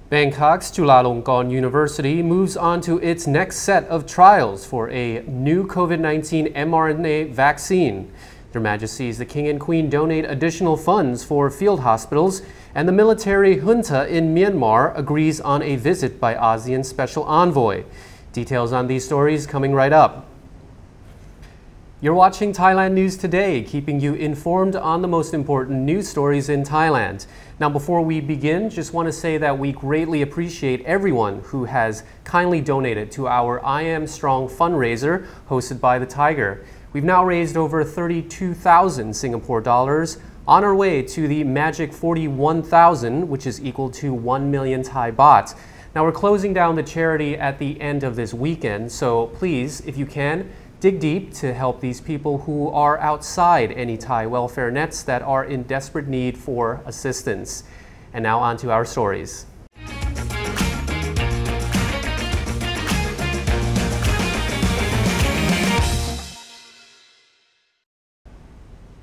Bangkok's Chulalongkorn University moves on to its next set of trials for a new COVID-19 mRNA vaccine. Their Majesties the King and Queen donate additional funds for field hospitals, and the military junta in Myanmar agrees on a visit by ASEAN Special Envoy. Details on these stories coming right up. You're watching Thailand News Today, keeping you informed on the most important news stories in Thailand. Now, before we begin, just want to say that we greatly appreciate everyone who has kindly donated to our I Am Strong fundraiser hosted by the Thaiger. We've now raised over 32,000 Singapore dollars, on our way to the magic 41,000, which is equal to 1 million Thai baht. Now, we're closing down the charity at the end of this weekend, so please, if you can, dig deep to help these people who are outside any Thai welfare nets that are in desperate need for assistance. And now on to our stories.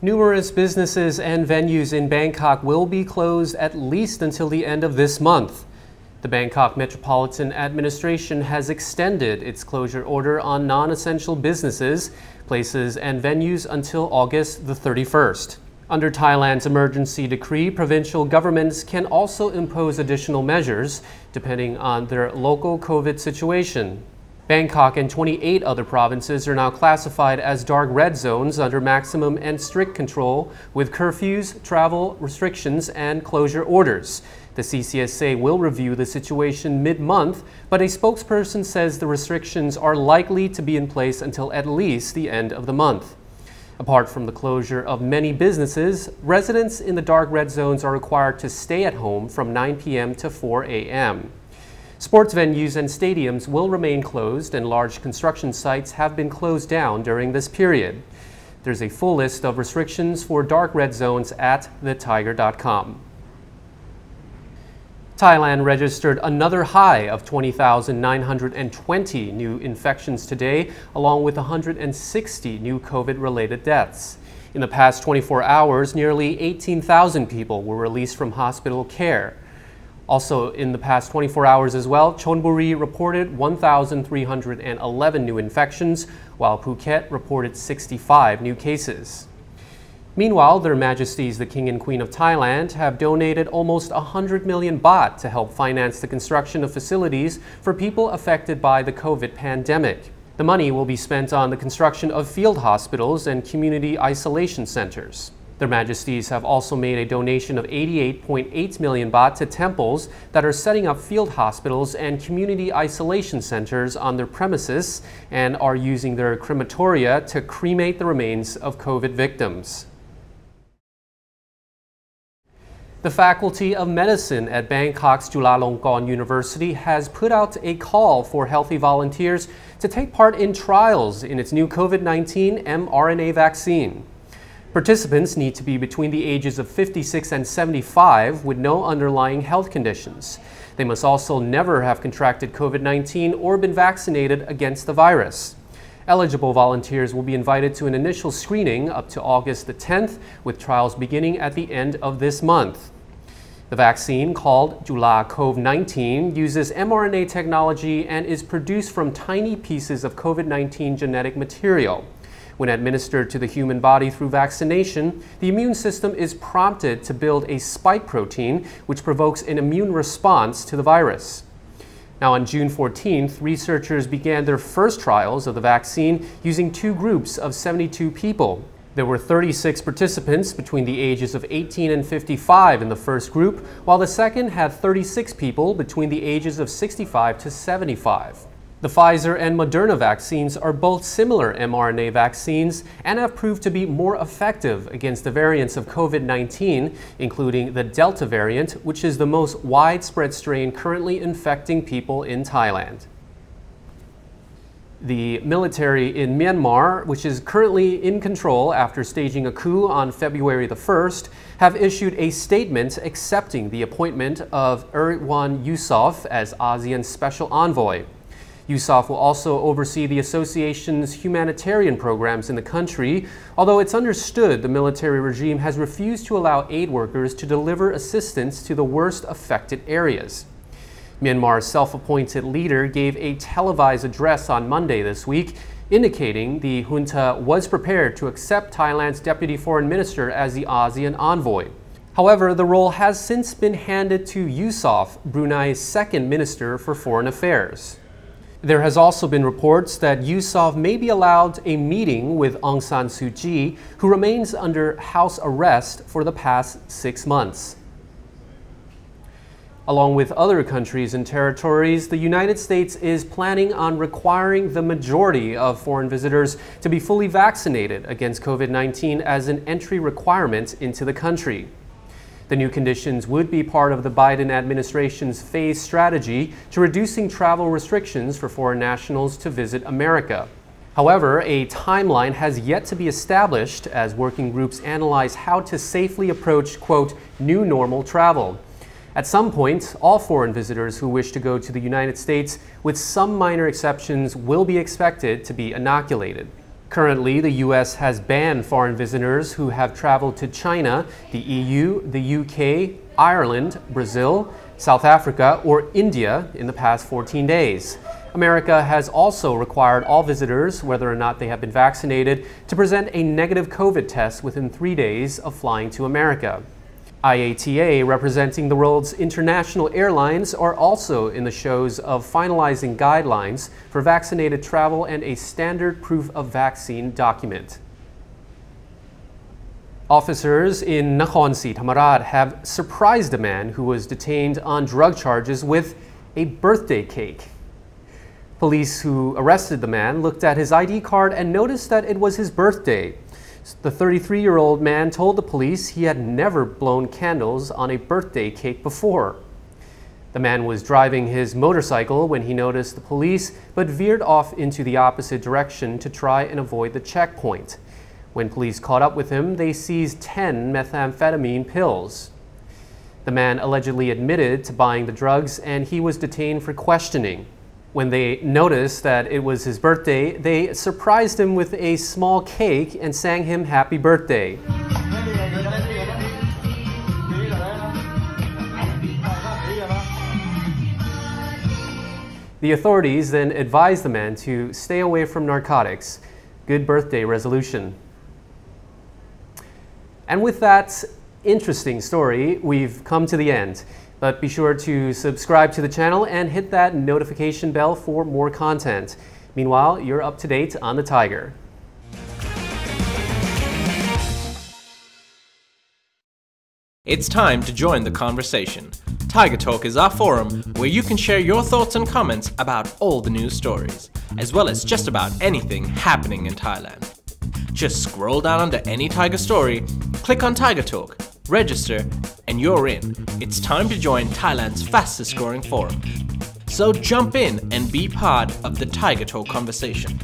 Numerous businesses and venues in Bangkok will be closed at least until the end of this month. The Bangkok Metropolitan Administration has extended its closure order on non-essential businesses, places, and venues until August the 31st. Under Thailand's emergency decree, provincial governments can also impose additional measures depending on their local COVID situation. Bangkok and 28 other provinces are now classified as dark red zones under maximum and strict control, with curfews, travel restrictions, and closure orders. The CCSA will review the situation mid-month, but a spokesperson says the restrictions are likely to be in place until at least the end of the month. Apart from the closure of many businesses, residents in the dark red zones are required to stay at home from 9 p.m. to 4 a.m. Sports venues and stadiums will remain closed, and large construction sites have been closed down during this period. There's a full list of restrictions for dark red zones at thethaiger.com. Thailand registered another high of 20,920 new infections today, along with 160 new COVID-related deaths. In the past 24 hours, nearly 18,000 people were released from hospital care. Also, in the past 24 hours as well, Chonburi reported 1,311 new infections, while Phuket reported 65 new cases. Meanwhile, Their Majesties the King and Queen of Thailand have donated almost 100 million baht to help finance the construction of facilities for people affected by the COVID pandemic. The money will be spent on the construction of field hospitals and community isolation centers. Their Majesties have also made a donation of 88.8 million baht to temples that are setting up field hospitals and community isolation centers on their premises and are using their crematoria to cremate the remains of COVID victims. The Faculty of Medicine at Bangkok's Chulalongkorn University has put out a call for healthy volunteers to take part in trials in its new COVID-19 mRNA vaccine. Participants need to be between the ages of 56 and 75 with no underlying health conditions. They must also never have contracted COVID-19 or been vaccinated against the virus. Eligible volunteers will be invited to an initial screening up to August the 10th, with trials beginning at the end of this month. The vaccine, called COVID-19, uses mRNA technology and is produced from tiny pieces of COVID-19 genetic material. When administered to the human body through vaccination, the immune system is prompted to build a spike protein, which provokes an immune response to the virus. Now, on June 14th, researchers began their first trials of the vaccine using two groups of 72 people. There were 36 participants between the ages of 18 and 55 in the first group, while the second had 36 people between the ages of 65 to 75. The Pfizer and Moderna vaccines are both similar mRNA vaccines and have proved to be more effective against the variants of COVID-19, including the Delta variant, which is the most widespread strain currently infecting people in Thailand. The military in Myanmar, which is currently in control after staging a coup on February the 1st, have issued a statement accepting the appointment of Erywan Yusof as ASEAN Special Envoy. Yusof will also oversee the association's humanitarian programs in the country, although it's understood the military regime has refused to allow aid workers to deliver assistance to the worst affected areas. Myanmar's self-appointed leader gave a televised address on Monday this week, indicating the junta was prepared to accept Thailand's deputy foreign minister as the ASEAN envoy. However, the role has since been handed to Yusof, Brunei's second minister for foreign affairs. There has also been reports that Yusof may be allowed a meeting with Aung San Suu Kyi, who remains under house arrest for the past 6 months. Along with other countries and territories, the United States is planning on requiring the majority of foreign visitors to be fully vaccinated against COVID-19 as an entry requirement into the country. The new conditions would be part of the Biden administration's phased strategy to reducing travel restrictions for foreign nationals to visit America. However, a timeline has yet to be established as working groups analyze how to safely approach, quote, new normal travel. At some point, all foreign visitors who wish to go to the United States, with some minor exceptions, will be expected to be inoculated. Currently, the U.S. has banned foreign visitors who have traveled to China, the EU, the UK, Ireland, Brazil, South Africa, or India in the past 14 days. America has also required all visitors, whether or not they have been vaccinated, to present a negative COVID test within 3 days of flying to America. IATA, representing the world's international airlines, are also in the shows of finalizing guidelines for vaccinated travel and a standard proof of vaccine document. Officers in Nakhon Si Thammarat have surprised a man who was detained on drug charges with a birthday cake. Police who arrested the man looked at his ID card and noticed that it was his birthday. The 33-year-old man told the police he had never blown candles on a birthday cake before. The man was driving his motorcycle when he noticed the police, but veered off into the opposite direction to try and avoid the checkpoint. When police caught up with him, they seized 10 methamphetamine pills. The man allegedly admitted to buying the drugs, and he was detained for questioning. When they noticed that it was his birthday, they surprised him with a small cake and sang him happy birthday. The authorities then advised the man to stay away from narcotics. Good birthday resolution. And with that interesting story, we've come to the end. But be sure to subscribe to the channel and hit that notification bell for more content. Meanwhile, you're up to date on the Thaiger. It's time to join the conversation. Thaiger Talk is our forum where you can share your thoughts and comments about all the news stories, as well as just about anything happening in Thailand. Just scroll down under any Thaiger story, click on Thaiger Talk, register, and you're in. It's time to join Thailand's fastest growing forum. So jump in and be part of the Thaiger Talk conversation.